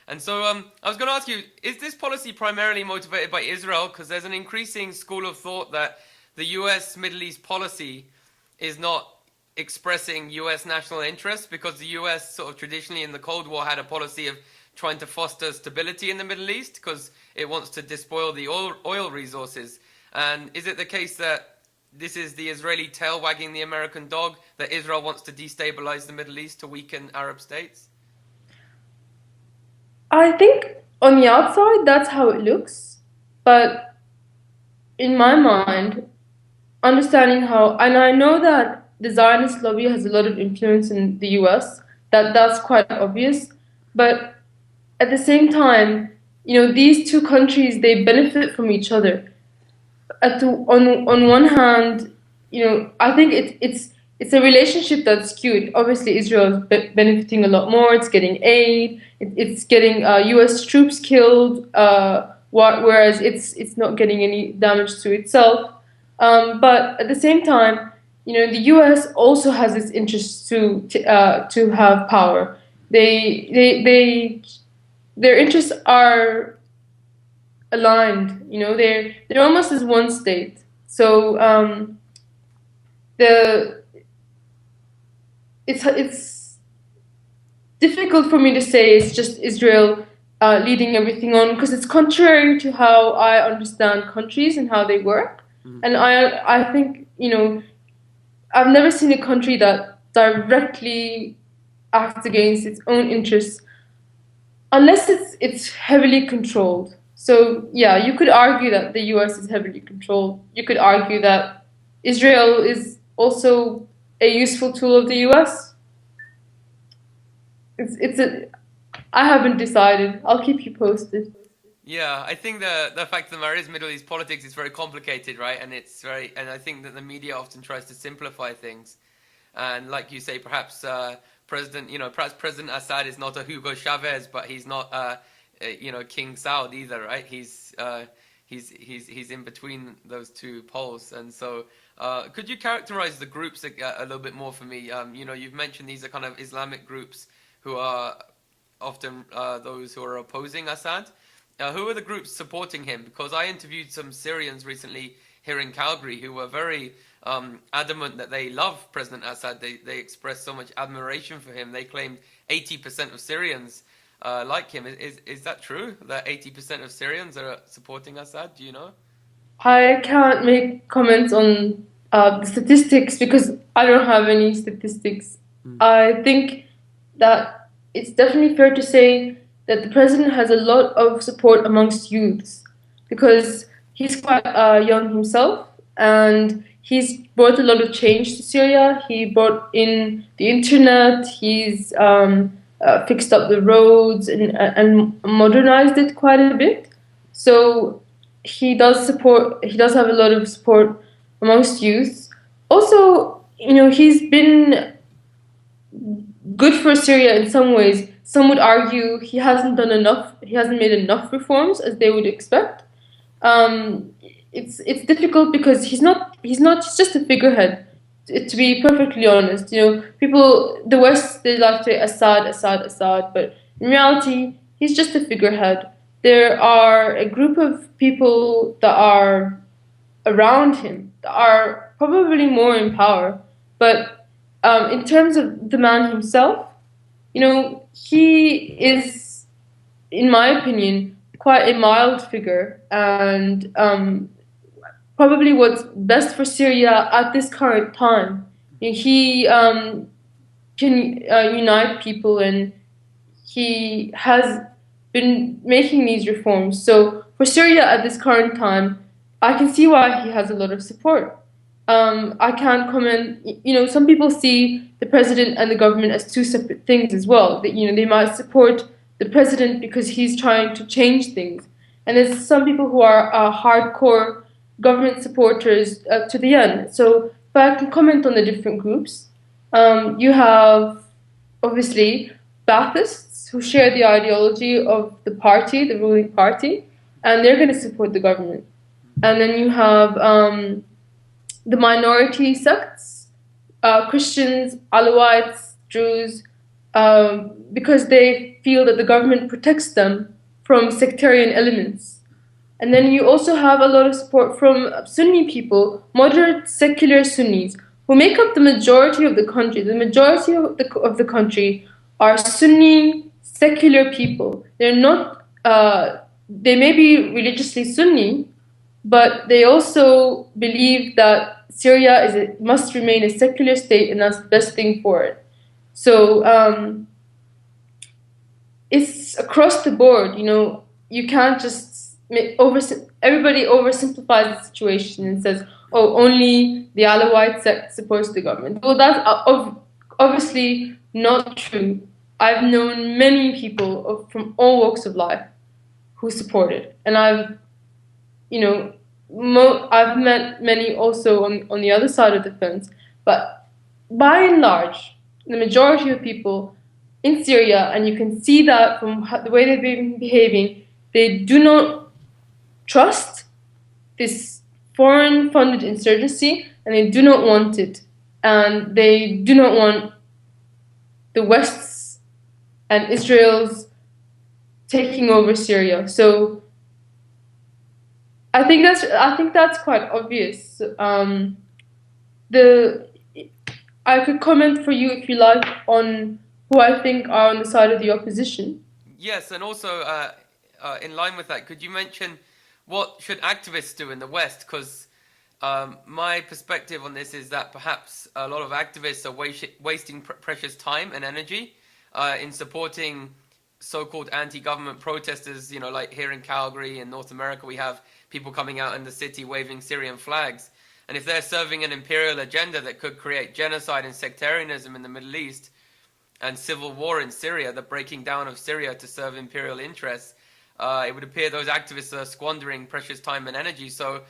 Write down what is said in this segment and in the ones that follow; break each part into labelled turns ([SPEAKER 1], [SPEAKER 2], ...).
[SPEAKER 1] And so I was going to ask you, is this policy primarily motivated by Israel? Because there's an increasing school of thought that the US Middle East policy is not expressing US national interests, because the US sort of traditionally in the Cold War had a policy of trying to foster stability in the Middle East because it wants to despoil the oil resources. And is it the case that this is the Israeli tail wagging the American dog, that Israel wants to destabilize the Middle East to weaken Arab states?
[SPEAKER 2] I think on the outside that's how it looks, but in my mind, understanding how, and I know that the Zionist lobby has a lot of influence in the US, that's quite obvious, but at the same time, these two countries, they benefit from each other. On one hand, I think it's a relationship that's skewed. Obviously, Israel is benefiting a lot more. It's getting aid. It's getting U.S. troops killed, whereas it's not getting any damage to itself. But at the same time, the U.S. also has its interest to have power. Their interests are aligned. They're almost as one state. So the it's difficult for me to say it's just Israel leading everything on, because it's contrary to how I understand countries and how they work.
[SPEAKER 1] Mhm.
[SPEAKER 2] And I think I've never seen a country that directly acts against its own interests unless it's heavily controlled. So yeah, you could argue that the U.S. is heavily controlled. You could argue that Israel is also a useful tool of the U.S. It's a I haven't decided. I'll keep you posted.
[SPEAKER 1] Yeah, I think the fact of the matter is Middle East politics is very complicated, right? And I think that the media often tries to simplify things. And like you say, perhaps perhaps President Assad is not a Hugo Chavez, but he's not King Saud either, right? He's in between those two poles. And so could you characterize the groups a little bit more for me? You've mentioned these are kind of Islamic groups who are often those who are opposing Assad. Who are the groups supporting him? Because I interviewed some Syrians recently here in Calgary who were very adamant that they love President Assad. They expressed so much admiration for him. They claimed 80% of Syrians like him. Is that true? That 80% of Syrians are supporting Assad? Do you know?
[SPEAKER 2] I can't make comments on the statistics because I don't have any statistics.
[SPEAKER 1] Mm.
[SPEAKER 2] I think that it's definitely fair to say that the president has a lot of support amongst youths because he's quite young himself, and he's brought a lot of change to Syria. He brought in the internet, he's fixed up the roads and modernized it quite a bit. So he does have a lot of support amongst youth. Also, he's been good for Syria in some ways. Some would argue he hasn't done enough. He hasn't made enough reforms as they would expect. Um, it's difficult because he's just a figurehead. To be perfectly honest, people the West, they like to say Assad, Assad, Assad, but in reality, he's just a figurehead. There are a group of people that are around him that are probably more in power, but in terms of the man himself, he is, in my opinion, quite a mild figure, and probably what's best for Syria at this current time. He can unite people, and he has been making these reforms. So for Syria at this current time, I can see why he has a lot of support. I can't comment. Some people see the president and the government as two separate things as well. That they might support the president because he's trying to change things, and there's some people who are hardcore government supporters to the end. So, if I can comment on the different groups, you have obviously Baathists who share the ideology of the party, the ruling party, and they're going to support the government. And then you have the minority sects, Christians, Alawites, Druze, because they feel that the government protects them from sectarian elements. And then you also have a lot of support from Sunni people, moderate secular Sunnis, who make up the majority of the country. The majority of the country are Sunni secular people. They're not. They may be religiously Sunni, but they also believe that Syria must remain a secular state, and that's the best thing for it. So it's across the board. You can't just everybody oversimplifies the situation and says, "Oh, only the Alawite sect supports the government." Well, that's obviously not true. I've known many people from all walks of life who support it, and I've met many also on the other side of the fence. But by and large, the majority of people in Syria, and you can see that from the way they've been behaving, they do not trust this foreign-funded insurgency, and they do not want it. And they do not want the West's and Israel's taking over Syria. So I think that's quite obvious. I could comment for you if you like on who I think are on the side of the opposition.
[SPEAKER 1] Yes, and also in line with that, could you mention what should activists do in the West? Because my perspective on this is that perhaps a lot of activists are wasting precious time and energy in supporting so-called anti-government protesters. Like here in Calgary in North America, we have people coming out in the city waving Syrian flags. And if they're serving an imperial agenda that could create genocide and sectarianism in the Middle East and civil war in Syria, the breaking down of Syria to serve imperial interests, it would appear those activists are squandering precious time and energy. So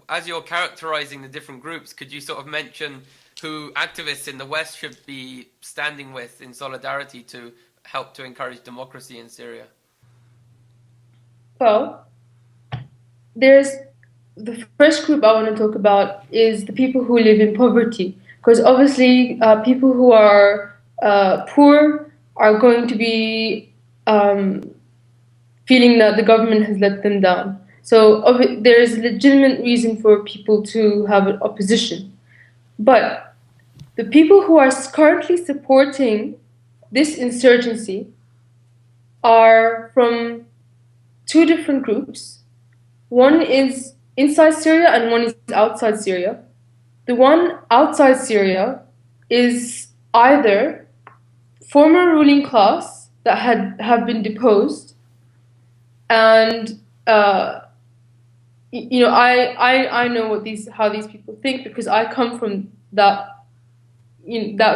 [SPEAKER 1] as you're characterizing the different groups, could you sort of mention who activists in the West should be standing with in solidarity to help to encourage democracy in Syria?
[SPEAKER 2] Well, there's the first group I want to talk about is the people who live in poverty, because obviously people who are poor are going to be feeling that the government has let them down. So there is a legitimate reason for people to have an opposition. But the people who are currently supporting this insurgency are from two different groups. One is inside Syria and one is outside Syria. The one outside Syria is either former ruling class that have been deposed, and I know how these people think because I come from that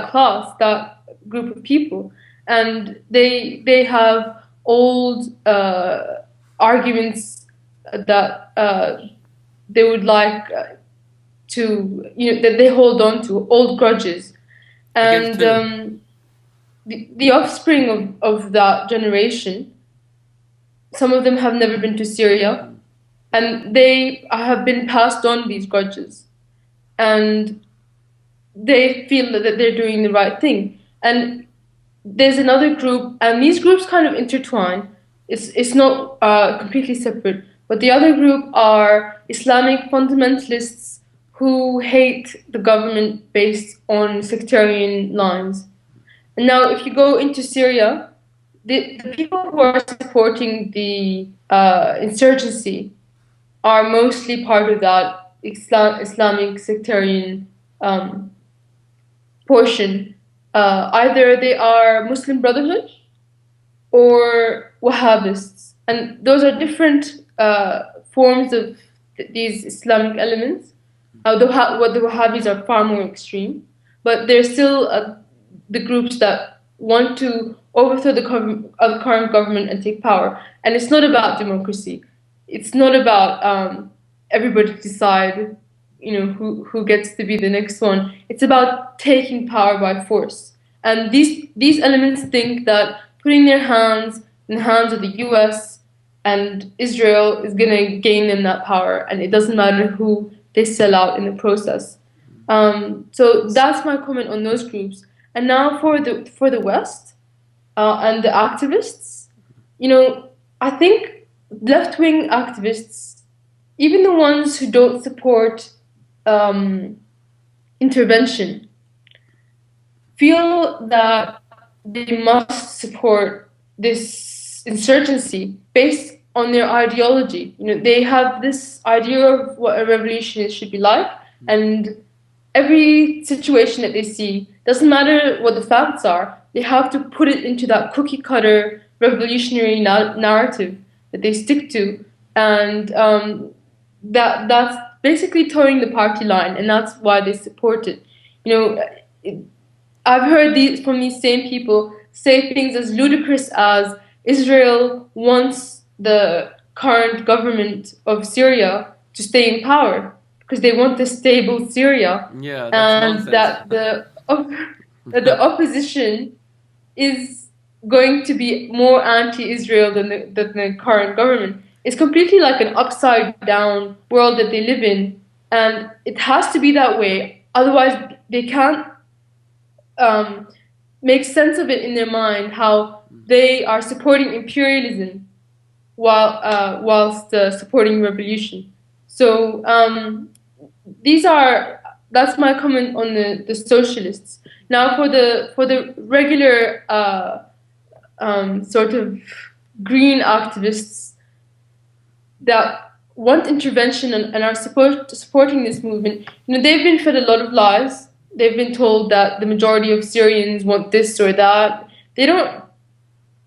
[SPEAKER 2] class, that group of people, and they have old arguments that they would like that they hold on to, old grudges, and the offspring of that generation, some of them have never been to Syria, and they have been passed on these grudges, and they feel that they're doing the right thing. And there's another group, and these groups kind of intertwine. It's not completely separate, but the other group are Islamic fundamentalists who hate the government based on sectarian lines. And now, if you go into Syria, the people who are supporting the insurgency are mostly part of that Islamic sectarian portion. Either they are Muslim Brotherhood or Wahhabists, and those are different forms of these Islamic elements. The Wahhabis are far more extreme, but they're still the groups that want to overthrow the current government and take power. And it's not about democracy. It's not about everybody decide, who gets to be the next one. It's about taking power by force. And these elements think that putting their hands in the hands of the US and Israel is going to gain them that power, and it doesn't matter who they sell out in the process. So that's my comment on those groups. And now for the West and the activists, you know, I think left-wing activists, even the ones who don't support um, intervention, feel that they must support this insurgency based on their ideology. You know, they have this idea of what a revolution should be like, and every situation that they see, doesn't matter what the facts are, they have to put it into that cookie cutter revolutionary narrative that they stick to, and that's basically towing the party line, and that's why they support it. You know, it, I've heard from these same people say things as ludicrous as Israel wants the current government of Syria to stay in power because they want a stable Syria,
[SPEAKER 1] Yeah, that's
[SPEAKER 2] and
[SPEAKER 1] nonsense.
[SPEAKER 2] that that the opposition is going to be more anti-Israel than the current government. It's completely like an upside down world that they live in, and it has to be that way. Otherwise, they can't um, make sense of it in their mind how they are supporting imperialism whilst supporting revolution. So that's my comment on the socialists. Now for the regular sort of green activists that want intervention and are supporting this movement, you know, they've been fed a lot of lies. They've been told that the majority of Syrians want this or that. They don't.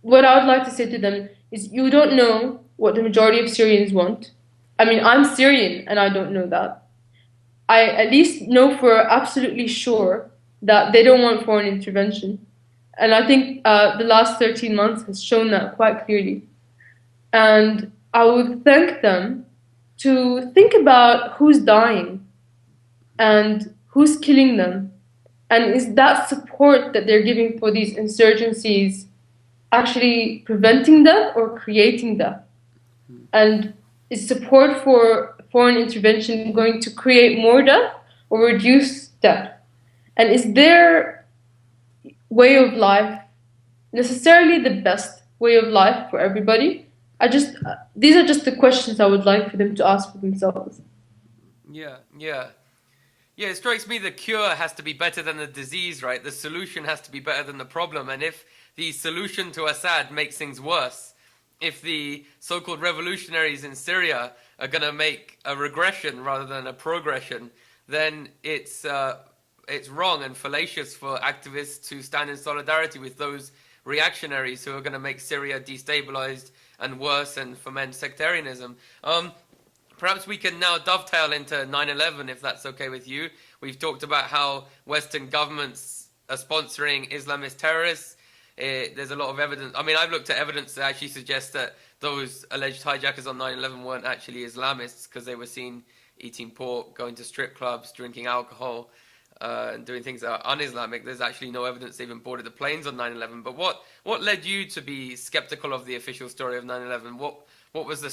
[SPEAKER 2] What I would like to say to them is, you don't know what the majority of Syrians want. I mean, I'm Syrian and I don't know that. I at least know for absolutely sure that they don't want foreign intervention. And I think the last 13 months has shown that quite clearly. And I would thank them to think about who's dying and who's killing them. And is that support that they're giving for these insurgencies actually preventing death or creating death? And is support for foreign intervention going to create more death or reduce death? And is their way of life necessarily the best way of life for everybody? These are just the questions I would like for them to ask for themselves.
[SPEAKER 1] Yeah, yeah. Yeah, it strikes me the cure has to be better than the disease, right? The solution has to be better than the problem. And if the solution to Assad makes things worse, if the so-called revolutionaries in Syria are going to make a regression rather than a progression, then it's wrong and fallacious for activists to stand in solidarity with those reactionaries who are going to make Syria destabilized and worse and foment sectarianism. Perhaps we can now dovetail into 9/11, if that's okay with you. We've talked about how Western governments are sponsoring Islamist terrorists. There's a lot of evidence. I mean, I've looked at evidence that actually suggests that those alleged hijackers on 9/11 weren't actually Islamists because they were seen eating pork, going to strip clubs, drinking alcohol, and doing things that are un-Islamic. There's actually no evidence they even boarded the planes on 9/11. But what led you to be skeptical of the official story of 9/11? What was the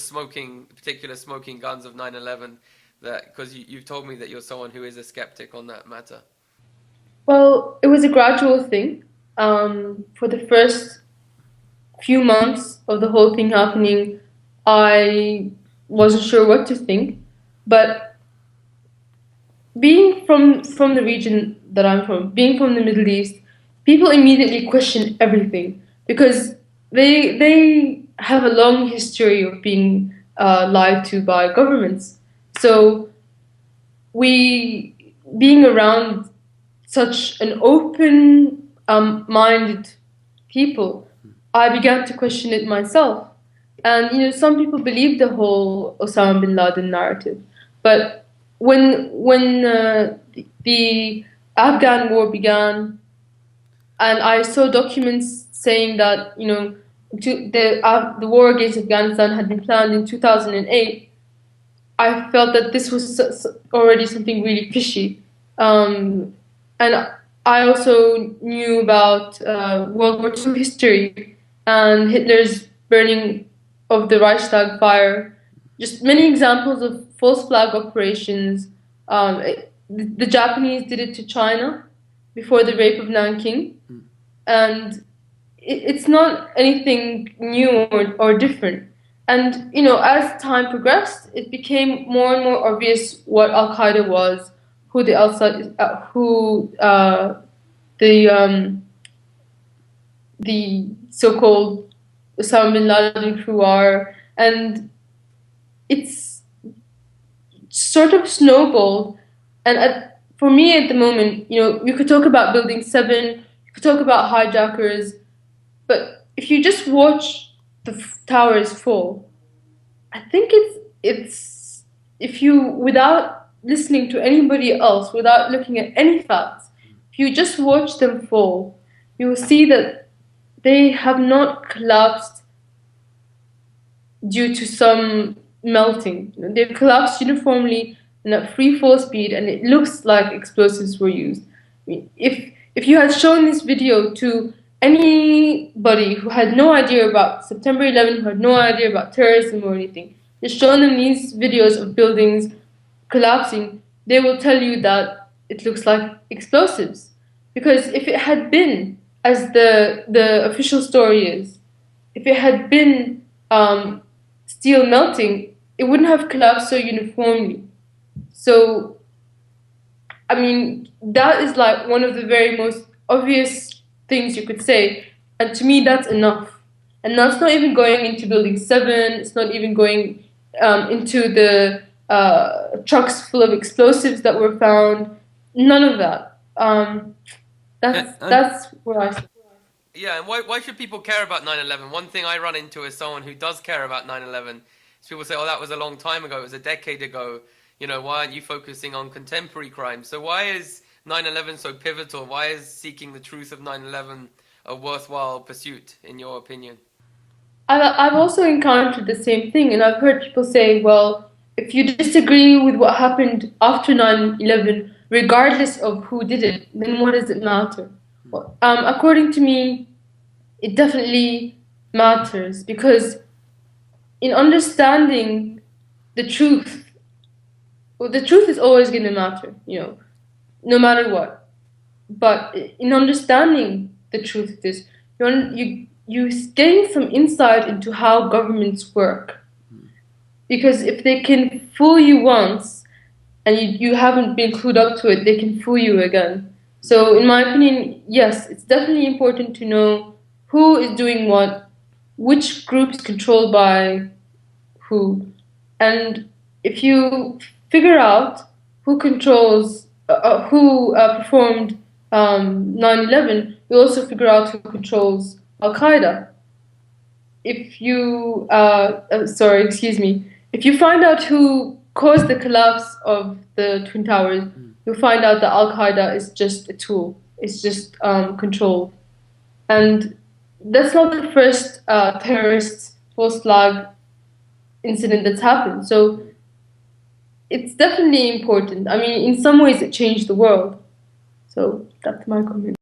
[SPEAKER 1] particular smoking guns of 9/11? Because you've told me that you're someone who is a skeptic on that matter.
[SPEAKER 2] Well, it was a gradual thing. For the first few months of the whole thing happening, I wasn't sure what to think. But being from the region that I'm from, being from the Middle East, people immediately question everything because they have a long history of being lied to by governments. So being around such an open minded people, I began to question it myself. And you know, some people believe the whole Osama bin Laden narrative, but when the Afghan war began, and I saw documents saying that, you know, the war against Afghanistan had been planned in 2008, I felt that this was already something really fishy. And I also knew about World War II history and Hitler's burning of the Reichstag fire. Just many examples of false flag operations. The Japanese did it to China. before the rape of Nanking, and it's not anything new or different. And as time progressed, it became more and more obvious what Al Qaeda was, who the the so-called Osama bin Laden crew are, and it's sort of snowballed. And for me at the moment, you could talk about Building 7, you could talk about hijackers, but if you just watch the towers fall, I think it's if you, without listening to anybody else, without looking at any facts, if you just watch them fall, you will see that they have not collapsed due to some melting. They've collapsed uniformly and at free fall speed, and it looks like explosives were used. I mean, if you had shown this video to anybody who had no idea about September 11th, who had no idea about terrorism or anything, just shown them these videos of buildings collapsing, they will tell you that it looks like explosives. Because if it had been, as the official story is, if it had been steel melting, it wouldn't have collapsed so uniformly. So, I mean, that is like one of the very most obvious things you could say, and to me that's enough. And that's not even going into Building 7, it's not even going into the trucks full of explosives that were found, none of that. That's where I stand.
[SPEAKER 1] Yeah, and why should people care about 9/11? One thing I run into as someone who does care about 9/11 is people say, oh, that was a long time ago, it was a decade ago. Why aren't you focusing on contemporary crimes? So why is 9/11 so pivotal? Why is seeking the truth of 9/11 a worthwhile pursuit, in your opinion?
[SPEAKER 2] I've also encountered the same thing, and I've heard people say, well, if you disagree with what happened after 9/11, regardless of who did it, then what does it matter? Well, according to me, it definitely matters, because in understanding the truth, well, the truth is always going to matter, no matter what. But in understanding the truth of this, you gain some insight into how governments work. Because if they can fool you once and you haven't been clued up to it, they can fool you again. So in my opinion, yes, it's definitely important to know who is doing what, which group is controlled by who. And if you figure out who controls, who performed 9/11, you also figure out who controls Al Qaeda. If you, if you find out who caused the collapse of the Twin Towers, you'll find out that Al Qaeda is just a tool. It's just control. And that's not the first terrorist false flag incident that's happened. So it's definitely important. I mean, in some ways, it changed the world. So that's my comment.